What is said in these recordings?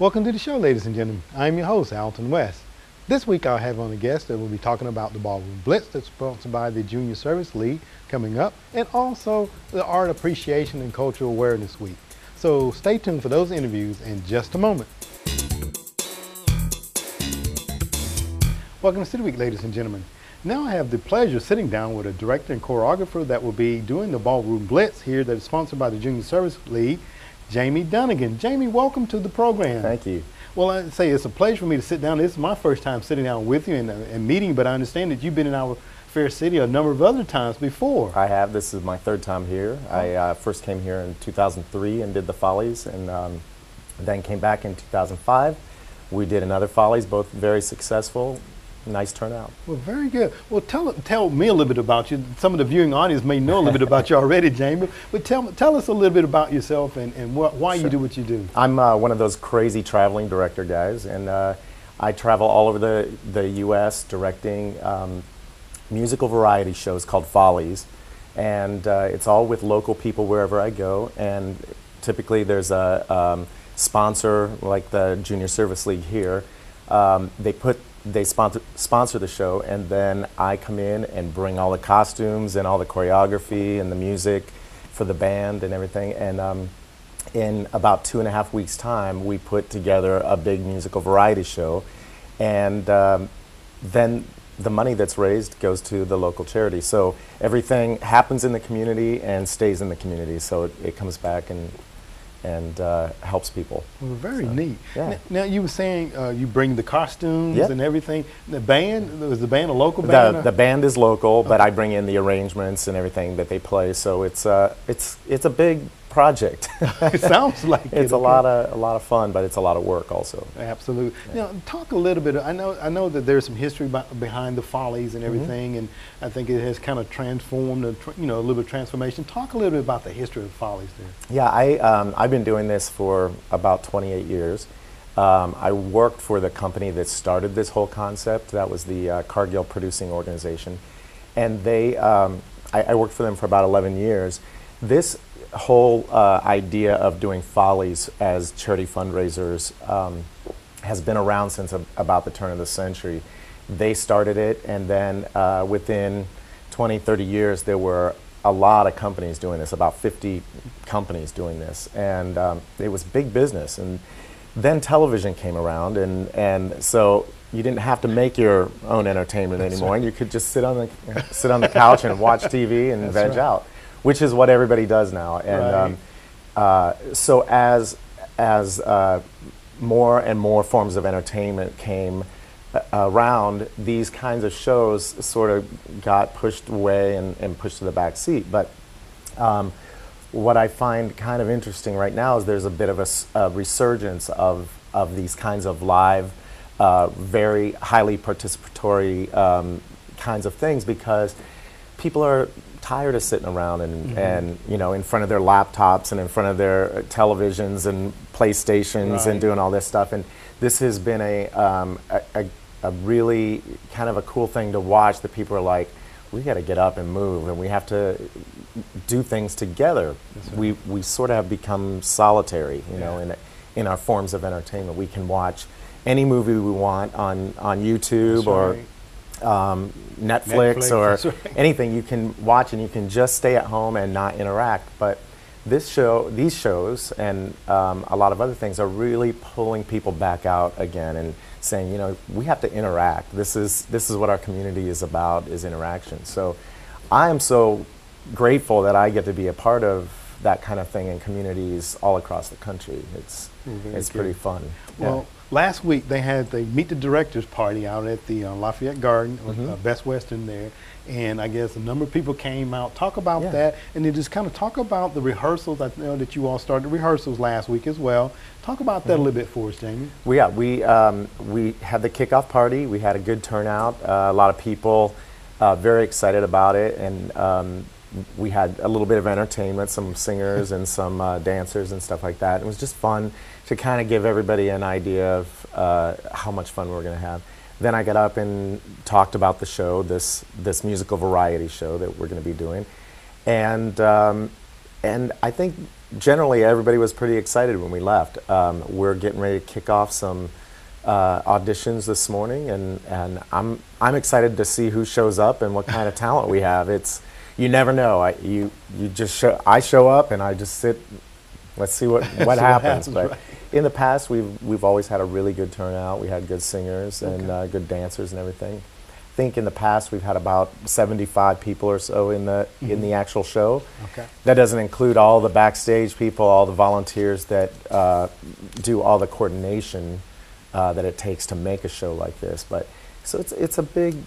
Welcome to the show, ladies and gentlemen. I'm your host, Alton West. This week I'll have on a guest that will be talking about the Ballroom Blitz that's sponsored by the Junior Service League coming up, and also the Art Appreciation and Cultural Awareness Week. So stay tuned for those interviews in just a moment. Welcome to City Week, ladies and gentlemen. Now I have the pleasure of sitting down with a director and choreographer that will be doing the Ballroom Blitz here that is sponsored by the Junior Service League, Jamie Dunnigan. Jamie, welcome to the program. Thank you. Well, I'd say it's a pleasure for me to sit down. This is my first time sitting down with you and meeting, but I understand that you've been in our fair city a number of other times before. I have. This is my third time here. I first came here in 2003 and did the Follies, and then came back in 2005. We did another Follies, both very successful. Nice turnout. Well, very good. Well, tell me a little bit about you. Some of the viewing audience may know a little bit about you already, Jamie, but tell us a little bit about yourself and why you do what you do. I'm one of those crazy traveling director guys, and I travel all over the U.S. directing musical variety shows called Follies, and it's all with local people wherever I go, and typically there's a sponsor like the Junior Service League here. They sponsor the show, and then I come in and bring all the costumes and all the choreography and the music for the band and everything. And in about 2.5 weeks' time, we put together a big musical variety show, and then the money that's raised goes to the local charity. So everything happens in the community and stays in the community. So it comes back and helps people. Well, very so, neat. Yeah. Now you were saying you bring the costumes yep. and everything. The band, was the band a local band? The band is local, but I bring in the arrangements and everything that they play. So it's a big project. It sounds like it's a lot of fun, but it's a lot of work also. Absolutely. Yeah. Now, talk a little bit. I know that there's some history behind the Follies and everything, mm-hmm. and I think it has kind of transformed, a little bit of transformation. Talk a little bit about the history of the Follies there. Yeah, I've been doing this for about 28 years. I worked for the company that started this whole concept. That was the Cargill Producing Organization, and I worked for them for about 11 years. This whole idea of doing Follies as charity fundraisers has been around since about the turn of the century. They started it, and then within 20, 30 years, there were a lot of companies doing this, about 50 companies doing this, and it was big business. And then television came around, and so you didn't have to make your own entertainment anymore, and you could just sit on the couch and watch TV and veg out, which is what everybody does now. And so as more and more forms of entertainment came around, these kinds of shows sort of got pushed away and pushed to the back seat. But what I find kind of interesting right now is there's a bit of a resurgence of these kinds of live, very highly participatory kinds of things, because people are tired of sitting around and in front of their laptops and in front of their televisions and PlayStations and doing all this stuff. And this has been a really kind of a cool thing to watch, that people are like, we got to get up and move, and we have to do things together. Right. We sort of have become solitary, in our forms of entertainment. We can watch any movie we want on YouTube or Netflix or anything. You can watch, and you can just stay at home and not interact. But these shows and a lot of other things are really pulling people back out again and saying, we have to interact. This is what our community is about, is interaction. So I am so grateful that I get to be a part of that kind of thing in communities all across the country. It's pretty fun. Well, last week they had the Meet the Directors party out at the Lafayette Garden, mm-hmm. Best Western there, and I guess a number of people came out. Talk about that, and then just kind of talk about the rehearsals. I know that you all started rehearsals last week as well. Talk about that a little bit for us, Jamie. We had the kickoff party. We had a good turnout. A lot of people very excited about it, and we had a little bit of entertainment, some singers and some dancers and stuff like that. It was just fun to kind of give everybody an idea of how much fun we're going to have. Then I got up and talked about the show, this musical variety show that we're going to be doing, and I think generally everybody was pretty excited when we left. We're getting ready to kick off some auditions this morning, and I'm excited to see who shows up and what kind of talent we have. You never know. I show up and I just sit. Let's see what happens. But right. In the past, we've always had a really good turnout. We had good singers and good dancers and everything. I think in the past we've had about 75 people or so in the actual show. Okay. That doesn't include all the backstage people, all the volunteers that do all the coordination that it takes to make a show like this. But so it's a big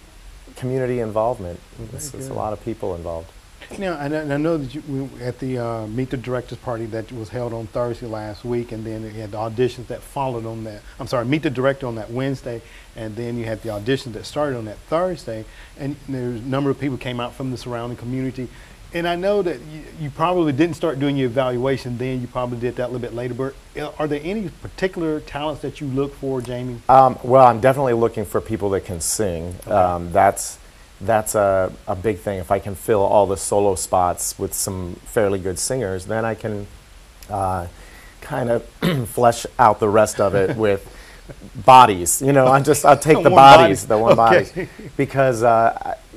community involvement. It's a lot of people involved. Now, I know that you at the Meet the Directors party that was held on Thursday last week, and then you had the auditions that followed on that. I'm sorry, Meet the Director on that Wednesday, and then you had the auditions that started on that Thursday, and there's a number of people came out from the surrounding community. And I know that you probably didn't start doing your evaluation then, you probably did that a little bit later, but are there any particular talents that you look for, Jamie? Well, I'm definitely looking for people that can sing. Okay. That's a big thing. If I can fill all the solo spots with some fairly good singers, then I can kind of flesh out the rest of it with bodies. You know, I'll take the bodies, the one bodies, because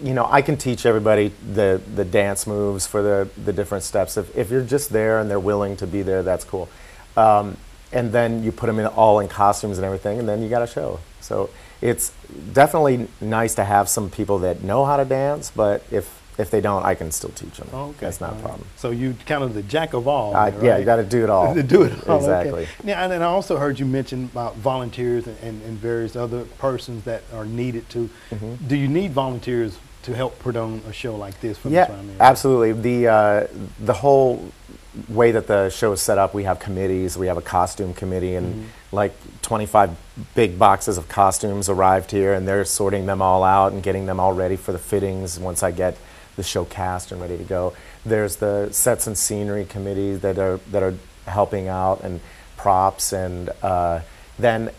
you know, I can teach everybody the dance moves for the different steps. If you're just there and they're willing to be there, that's cool. And then you put them all in costumes and everything, and then you got a show. So it's definitely nice to have some people that know how to dance, but if they don't, I can still teach them. Okay. That's not a problem. So you kind of the jack of all, right? Yeah, you got to do it all. Do it all. Exactly. Okay. Yeah, and I also heard you mention about volunteers and various other persons that are needed to. Mm-hmm. Do you need volunteers to help put on a show like this for the surrounding area? Absolutely. The whole way that the show is set up, we have committees. We have a costume committee, and like 25 big boxes of costumes arrived here, and they're sorting them all out and getting them all ready for the fittings once I get the show cast and ready to go. There's the sets and scenery committee that are helping out, and props, and then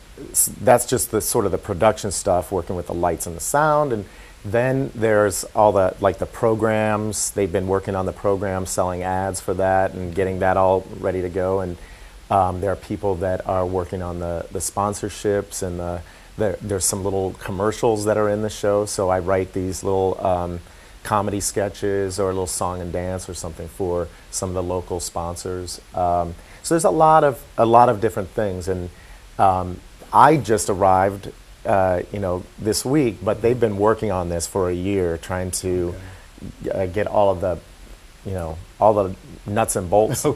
that's just the sort of the production stuff, working with the lights and the sound. And then there's all the the programs. They've been working on the program, selling ads for that and getting that all ready to go. And there are people that are working on the sponsorships, and there's some little commercials that are in the show. So I write these little comedy sketches or a little song and dance or something for some of the local sponsors. So there's a lot of different things. And I just arrived this week, but they've been working on this for a year, trying to get all of the, all the nuts and bolts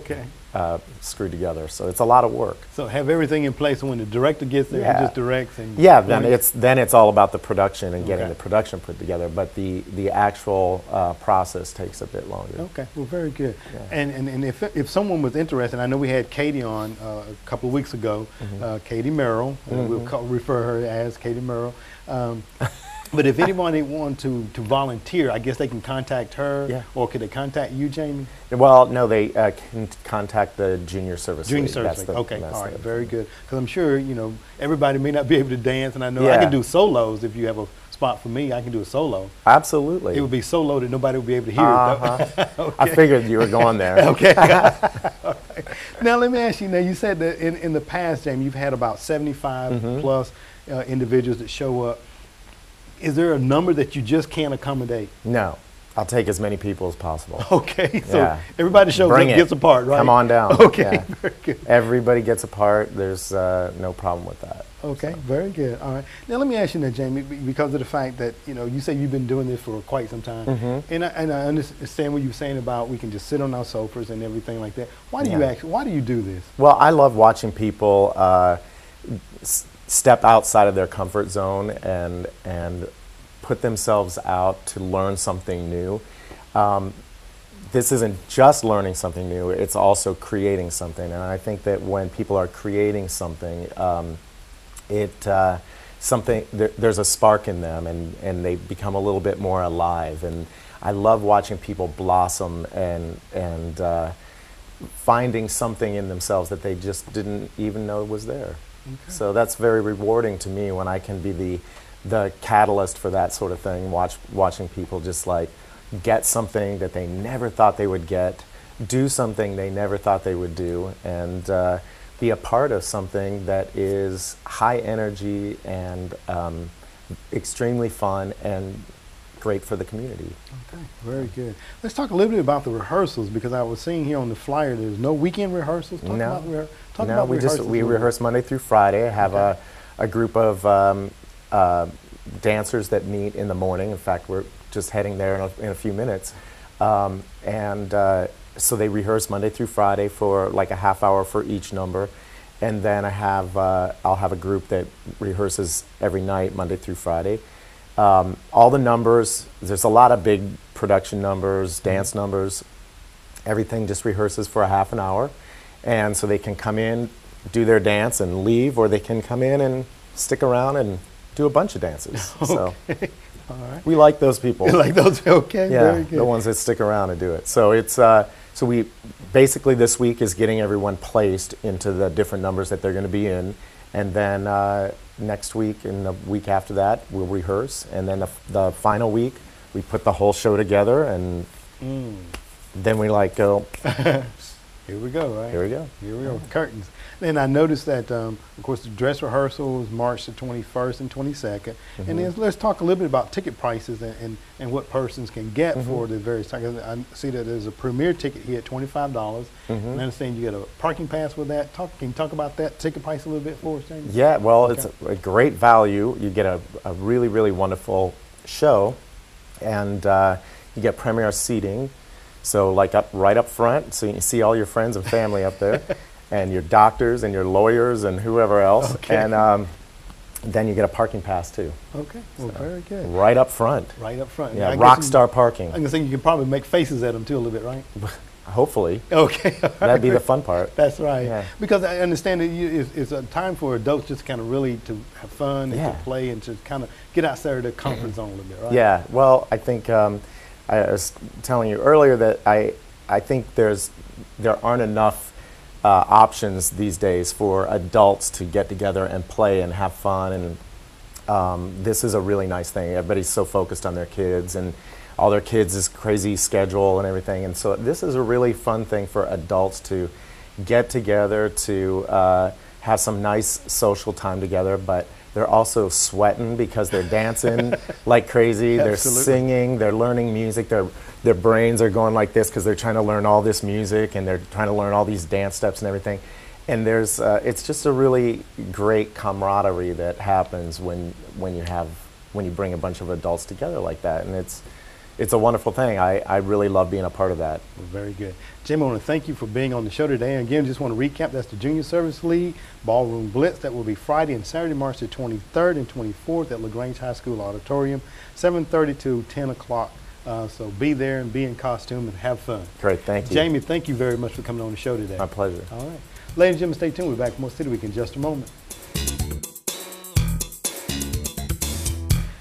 screwed together. So it's a lot of work. So have everything in place, so when the director gets there, he just directs. And then it's all about the production and getting the production put together. But the actual process takes a bit longer. Okay, well, very good. Yeah. And if someone was interested, I know we had Katie on a couple of weeks ago, Katie Merrill. We'll refer her as Katie Merrill. But if anybody wanted to volunteer, I guess they can contact her, or could they contact you, Jamie? Well, no, they can contact the Junior Service League. Junior Service League. Okay, all right, very good. Because I'm sure everybody may not be able to dance, and I know I can do solos. If you have a spot for me, I can do a solo. Absolutely. It would be so low that nobody would be able to hear it. I figured you were going there. Okay. All right. Now let me ask you. Now you said that in the past, Jamie, you've had about 75 plus individuals that show up. Is there a number that you just can't accommodate? No. I'll take as many people as possible. Okay. So everybody shows up, gets a part, right? Come on down. Okay. Very good. Everybody gets a part. There's no problem with that. Okay. So. Very good. All right. Now let me ask you now, Jamie, because of the fact that, you say you've been doing this for quite some time. And I understand what you're saying about we can just sit on our sofas and everything like that. Why do you do this? Well, I love watching people step outside of their comfort zone and put themselves out to learn something new. This isn't just learning something new, it's also creating something. And I think that when people are creating something, there's a spark in them, and they become a little bit more alive. And I love watching people blossom and finding something in themselves that they just didn't even know was there. Okay. So that's very rewarding to me when I can be the catalyst for that sort of thing, watching people just get something that they never thought they would get, do something they never thought they would do, and be a part of something that is high energy and extremely fun and great for the community. Okay, very good. Let's talk a little bit about the rehearsals, because I was seeing here on the flyer there's no weekend rehearsals. We rehearse Monday through Friday. I have a group of dancers that meet in the morning. In fact, we're just heading there in a few minutes. So they rehearse Monday through Friday for like a half hour for each number. And then I'll have a group that rehearses every night, Monday through Friday. All the numbers, there's a lot of big production numbers, dance numbers. Everything just rehearses for a half an hour. And so they can come in, do their dance and leave, or they can come in and stick around and do a bunch of dances. Okay. So all right. we like those people. You like those? Okay, yeah, very good. the ones that stick around and do it. So it's so we basically this week is getting everyone placed into the different numbers that they're going to be in, and then next week and the week after that we'll rehearse, and then the final week we put the whole show together, and then we like go. Here we go, right? Here we go. Here we go. Curtains. And I noticed that, of course, the dress rehearsal is March the 21st and 22nd. And then let's talk a little bit about ticket prices and what persons can get for the various tickets. I see that there's a premier ticket here at $25. And I understand you get a parking pass with that. Can you talk about that ticket price a little bit for us, James? Yeah, well, it's a great value. You get a really, really wonderful show, and you get premier seating. So like right up front, so you can see all your friends and family up there, and your doctors and your lawyers and whoever else. Okay. And then you get a parking pass too. Okay, well, so very good. Right up front. Right up front. Yeah, rock star parking. I'm gonna think you can probably make faces at them too a little bit, right? Hopefully. Okay. That'd be the fun part. That's right. Yeah. Because I understand that it's a time for adults just kind of really to have fun and to play and to kind of get outside of their comfort zone a little bit, right? Yeah. Well, I think I was telling you earlier that I think there aren't enough options these days for adults to get together and play and have fun, and this is a really nice thing. Everybody's so focused on their kids and all their kids' crazy schedule and everything, and so this is a really fun thing for adults to get together to have some nice social time together, but they're also sweating because they're dancing like crazy. They're singing. They're learning music. Their brains are going like this because they're trying to learn all this music, and they're trying to learn all these dance steps and everything. And there's it's just a really great camaraderie that happens when you bring a bunch of adults together like that, and it's a wonderful thing. I really love being a part of that. Well, very good. Jim, I want to thank you for being on the show today. And again, just want to recap, that's the Junior Service League Ballroom Blitz. That will be Friday and Saturday, March the 23rd and 24th at LaGrange High School Auditorium, 7:30 to 10 o'clock. So be there and be in costume and have fun. Great, thank you. Jamie, thank you very much for coming on the show today. My pleasure. All right. Ladies and gentlemen, stay tuned. We're back with more City Week in just a moment.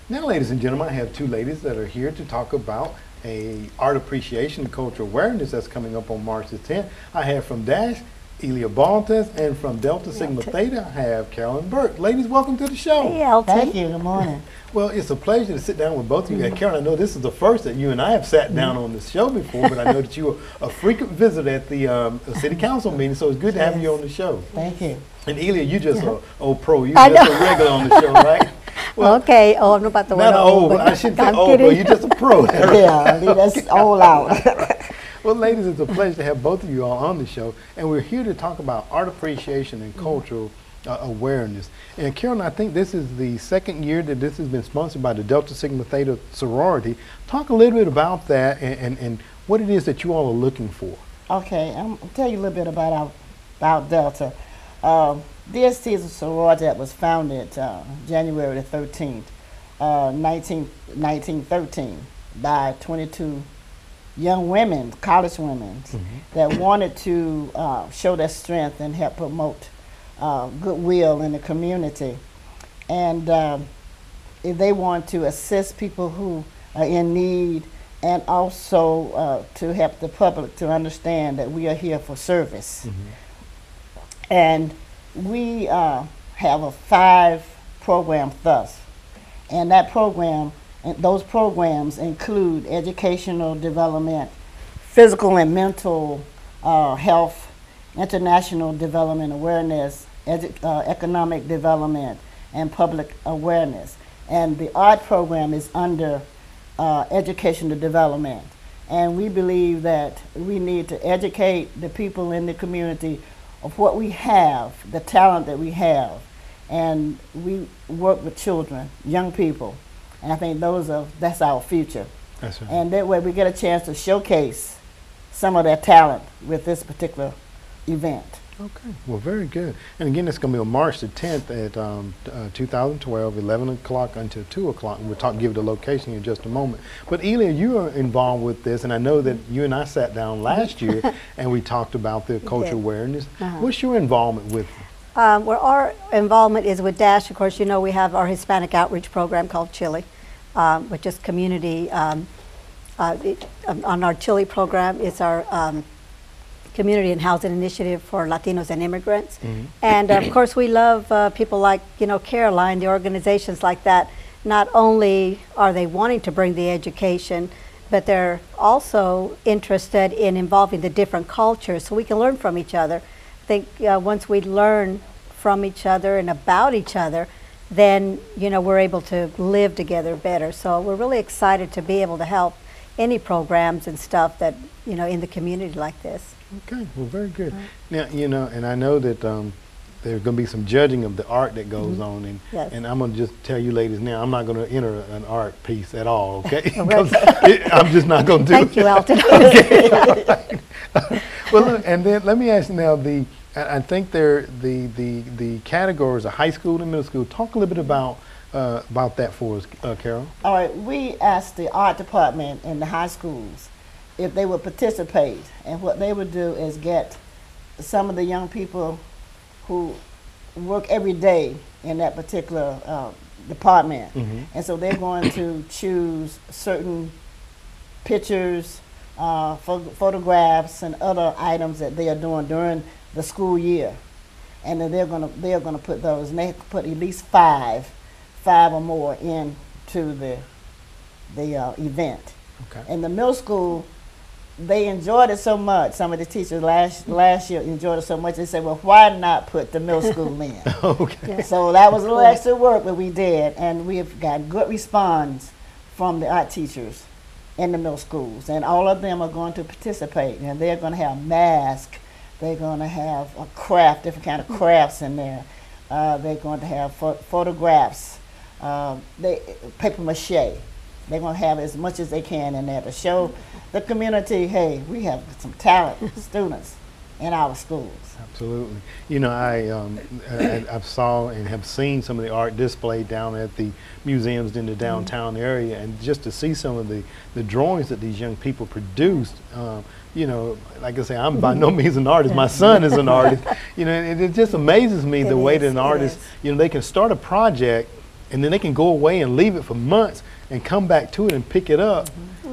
Now, ladies and gentlemen, I have two ladies that are here to talk about a art appreciation and cultural awareness that's coming up on March the 10th. I have from Dash, Elia Baltes, and from Delta Sigma Theta, I have Carolyn Burke. Ladies, welcome to the show. Hey, Alton. Thank you. Good morning. Well, it's a pleasure to sit down with both of you. Carolyn, I know this is the first that you and I have sat down on the show before, but I know that you were a frequent visitor at the City Council meeting, so it's good to have you on the show. Thank you. And Elia, you just an old pro. You're just a regular on the show, right? Well, okay, I'm not about the not old. I shouldn't say old, but you're just a pro. Yeah, that's all out. Well, ladies, it's a pleasure to have both of you all on the show, and we're here to talk about art appreciation and cultural awareness. And Carolyn, I think this is the second year that this has been sponsored by the Delta Sigma Theta sorority. Talk a little bit about that and what it is that you all are looking for. Okay, I'll tell you a little bit about Delta. DST is a sorority that was founded January the 13th, 1913 by 22 young women, college women, that wanted to show their strength and help promote goodwill in the community. And they want to assist people who are in need, and also to help the public to understand that we are here for service. And we have a 5-program thus, and that program, and those programs include educational development, physical and mental health, international development awareness, economic development, and public awareness. And the art program is under educational development. And we believe that we need to educate the people in the community of what we have, the talent that we have. And we work with children, young people. And I think that's our future. That's right. And that way we get a chance to showcase some of their talent with this particular event. Okay, well, very good. And again, it's going to be on March the 10th at 2012, 11 o'clock until 2 o'clock. And we'll give the location in just a moment. But Elia, you are involved with this, and I know that you and I sat down last year and we talked about the cultural awareness. What's your involvement with it? Well, our involvement is with DASH. Of course, you know we have our Hispanic outreach program called Chile, which is community. On our Chile program, it's our community and housing initiative for Latinos and immigrants. And of course, we love people like, you know, Caroline, the organizations like that. Not only are they wanting to bring the education, but they're also interested in involving the different cultures so we can learn from each other. I think once we learn from each other and about each other, then, you know, we're able to live together better. So we're really excited to be able to help any programs and stuff that, you know, in the community like this. Okay, well, very good. Now, you know, and I know that there's going to be some judging of the art that goes on, and Yes. and I'm going to just tell you ladies now, I'm not going to enter an art piece at all, okay? Well, 'Cause I'm just not going to do Thank it. you, Alton. Well, look, and then let me ask you now, I think the categories of high school and middle school. Talk a little bit about that for us, Carol. All right, we asked the art department in the high schools if they would participate, and what they would do is get some of the young people who work every day in that particular department. And so they're going to choose certain pictures, photographs, and other items that they are doing during the school year. And then they're gonna put those, and they put at least five or more into the event. Okay. In the middle school, they enjoyed it so much. Some of the teachers last year enjoyed it so much. They said, "Well, why not put the middle school in?" Okay. So that was a little extra work that we did, and we have got good response from the art teachers in the middle schools, and all of them are going to participate, and they're going to have masks. They're going to have a craft, different kind of crafts in there. They're going to have photographs, paper mache. They're going to have as much as they can in there to show the community, hey, we have some talent students in our schools. Absolutely. You know, I've saw and have seen some of the art displayed down at the museums in the downtown area, and just to see some of the drawings that these young people produced, you know, like I say, I'm by no means an artist. My son is an artist. You know, and it just amazes me the way that an artist, you know, they can start a project and then they can go away and leave it for months and come back to it and pick it up.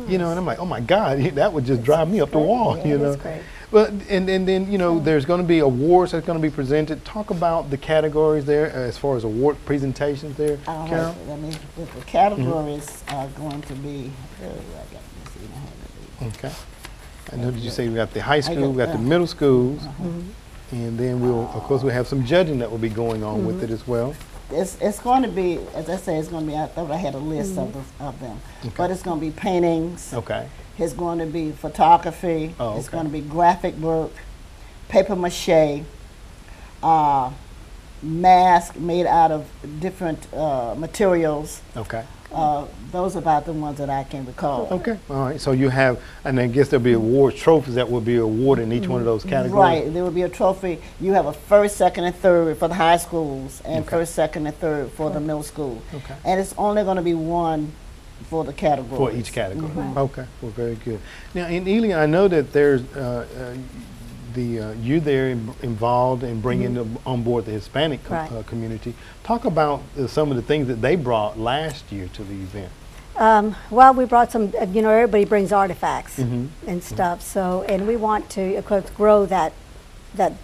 You know, and I'm like, oh my God, that would just drive me up the wall. Yeah, you know. that's great. But and then you know, there's going to be awards that's going to be presented. Talk about the categories there as far as award presentations there, Carol. The categories are going to be. Okay. I know. Did you say we got the high school, we got the middle schools, and then of course, we have some judging that will be going on with it as well. It's going to be, as I say, it's going to be. I thought I had a list of them, but it's going to be paintings. Okay. It's going to be photography. Oh, It's okay. going to be graphic work, paper mache, mask made out of different materials. Okay. Those are about the ones that I can recall. Okay. All right. So you have, and I guess there'll be awards, trophies that will be awarded in each one of those categories. Right. There will be a trophy. You have a first, second, and third for the high schools, and Okay. first, second, and third for the middle school. Okay. And it's only going to be one for the category. For each category. Okay. Well, very good. Now, in Ely, I know that there's you there involved in bringing on board the Hispanic community. Talk about some of the things that they brought last year to the event. Well, we brought some, you know, everybody brings artifacts and stuff. So, and we want to, of course, grow that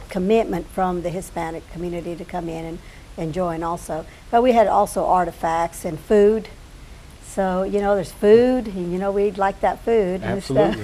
commitment from the Hispanic community to come in and join also. But we had also artifacts and food. So, you know, there's food, and you know, we'd like that food. Absolutely.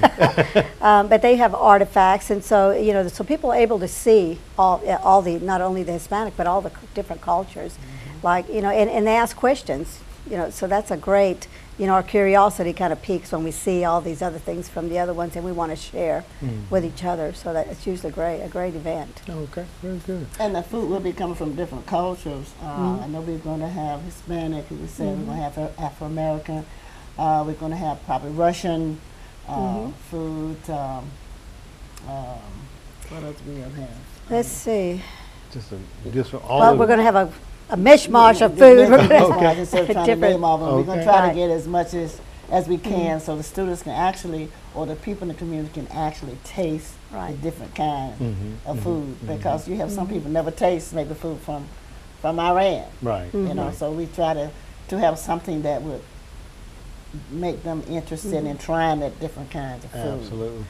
But they have artifacts, and so, you know, so people are able to see all the, not only the Hispanic, but all the different cultures. Like, you know, and they ask questions, you know, so that's a great, you know, our curiosity kind of peaks when we see all these other things from the other ones, and we want to share with each other. So that it's usually a great event. Okay, very good. And the food will be coming from different cultures. I know we're going to have Hispanic, as we said, we're going to have Afro-American, we're going to have probably Russian food. What else we going to have? Let's see. Just all Well, of we're going to have a mishmash of food. Okay. Instead of trying to name all of them, we're going to try Right. to get as much as we can, so the students can actually, or the people in the community can actually taste the Right. different kind of food, because you have some people never taste maybe food from Iran, right. you know. So we try to have something that would make them interested in trying that different kinds of food. Absolutely.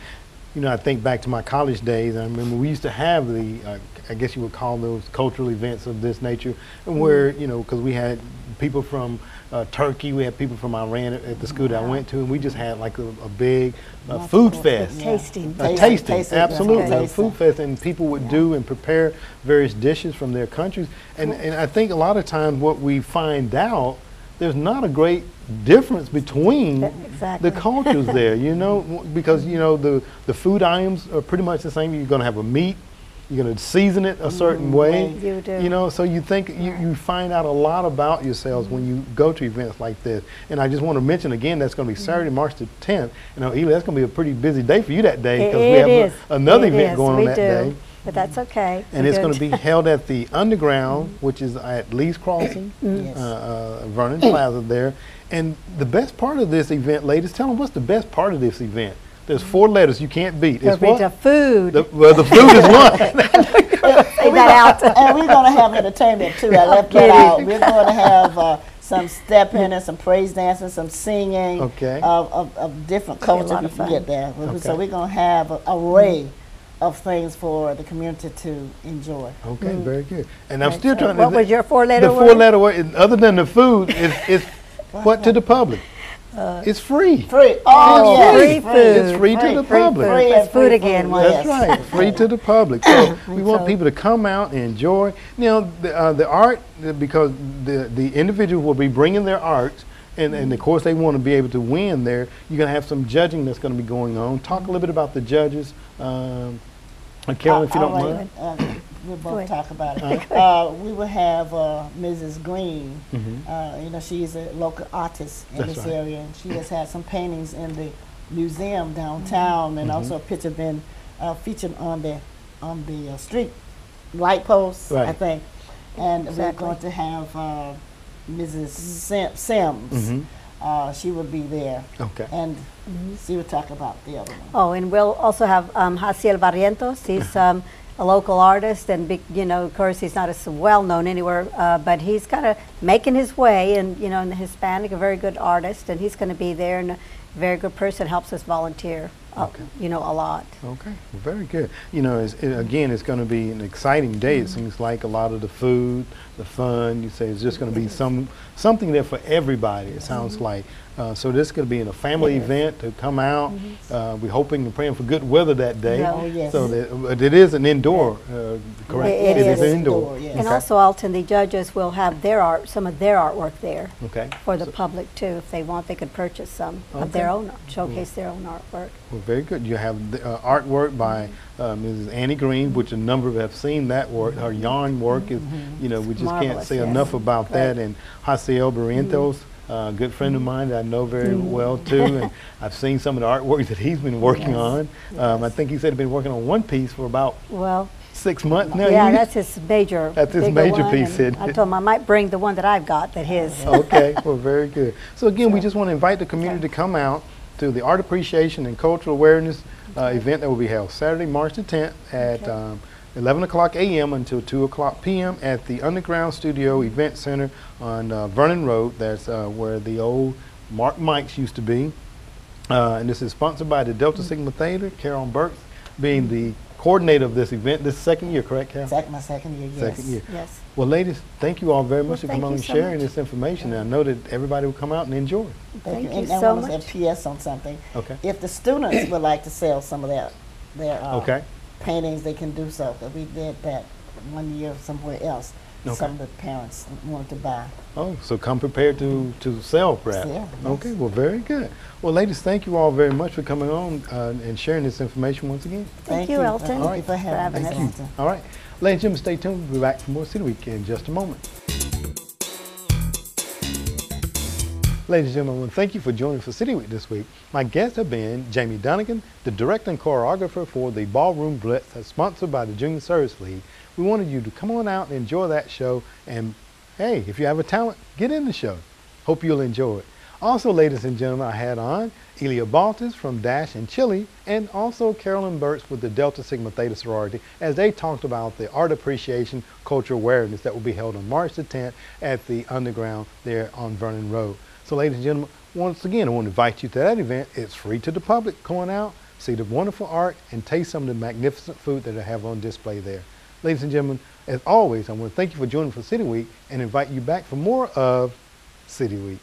You know, I think back to my college days. I remember we used to have the, I guess you would call those cultural events of this nature, and where, you know, because we had people from Turkey, we had people from Iran at the school that I went to, and we just had like a big food fest. Tasting. Tasting, absolutely, Tasting. a food fest, and people would do and prepare various dishes from their countries. And I think a lot of times what we find out, there's not a great difference between Exactly. the cultures there, you know, because, you know, the food items are pretty much the same. You're going to have a meat, you're going to season it a certain way, You do. you know, so you think you find out a lot about yourselves when you go to events like this. And I just want to mention again, that's going to be Saturday, March the 10th. You know, Ely, that's going to be a pretty busy day for you that day, because we have another event going on that day. But that's okay. And it's going to be held at the Underground, which is at Lee's Crossing, Vernon Plaza there. And the best part of this event, ladies, tell them what's the best part of this event. There's 4 letters you can't beat. It's what? The food. Well, the food is one. Say that out. And we're going to have entertainment too. I left that out. We're going to have some stepping and some praise dancing, some singing of different cultures. You can get there. So we're going to have an array of things for the community to enjoy. Okay, very good. And I'm still trying to. What was your 4-letter word? The 4-letter word, other than the food, is what to the public? It's free. Free. Oh, yes. free Free food. It's free to the public. It's food again. That's right, free to the public. So we want people to come out and enjoy. You know, the art, because the individuals will be bringing their art, and of course they want to be able to win there. You're going to have some judging that's going to be going on. Talk a little bit about the judges. Carolyn, if you don't mind. We'll both talk about it. We will have Mrs. Green. You know, she is a local artist in this area, and she has had some paintings in the museum downtown, and also a picture been featured on the street light posts, I think. And we're going to have Mrs. Sims. She will be there. Okay. And she will talk about the other one. Oh, and we'll also have Jaciel Barrientos. He's a local artist, and you know, of course, he's not as well known anywhere, but he's kind of making his way, and you know, in the Hispanic, a very good artist, and he's going to be there, and a very good person, helps us volunteer. You know, a lot. Okay, well, very good. You know, again, it's going to be an exciting day. It seems like a lot of the food, the fun. You say it's just going to be something there for everybody. It sounds like. So this is going to be a family event to come out. We're hoping and praying for good weather that day. Oh, yes. So that it is an indoor, correct? It is indoor. Yes. And also, Alton, the judges will have some of their artwork there for the public too. If they want, they could purchase some of their own, showcase their own artwork. Well, very good. You have the, artwork by Mrs. Annie Green, which a number have seen that work. Her yarn work is, you know, we just can't say enough about that. And Jaciel Barrientos, a good friend of mine that I know very well too, and I've seen some of the artwork that he's been working on. I think he said he's been working on one piece for about 6 months now. Yeah, that's his major. That's his major piece. I told him I might bring the one that I've got, that his. Okay, well, very good. So again, we just want to invite the community to come out to the Art Appreciation and Cultural Awareness event that will be held Saturday, March the 10th at 11 o'clock a.m. until 2 o'clock p.m. at the Underground Studio Event Center on Vernon Road. That's where the old Mark Mike's used to be. And this is sponsored by the Delta Sigma Theta, Carol Burks being the coordinator of this event. This is second year, correct, Carol? My second year, yes. Second year. Yes. Well, ladies, thank you all very much for thank coming on you and so sharing much. this information. And I know that everybody will come out and enjoy it. Thank you And I so want to much. say a PS on something. Okay. If the students would like to sell some of their Okay. paintings, they can do so. But we did that one year somewhere else. Okay. Some of the parents wanted to buy. Oh, so come prepared to sell, perhaps. Sell, yes. Okay, well, very good. Well, ladies, thank you all very much for coming on and sharing this information once again. Thank you, Elton. Thank you for having having us. us. All right. Ladies and gentlemen, stay tuned. We'll be back for more City Week in just a moment. Ladies and gentlemen, well, thank you for joining for City Week this week. My guests have been Jamie Dunnigan, the director and choreographer for the Ballroom Blitz that's sponsored by the Junior Service League. We wanted you to come on out and enjoy that show. And hey, if you have a talent, get in the show. Hope you'll enjoy it. Also, ladies and gentlemen, I had on Elia Baltus from Dash and Chile, and also Carolyn Burks with the Delta Sigma Theta sorority, as they talked about the art appreciation, cultural awareness that will be held on March the 10th at the Underground there on Vernon Road. So, ladies and gentlemen, once again, I want to invite you to that event. It's free to the public. Come on out, see the wonderful art, and taste some of the magnificent food that they have on display there. Ladies and gentlemen, as always, I want to thank you for joining for City Week and invite you back for more of City Week.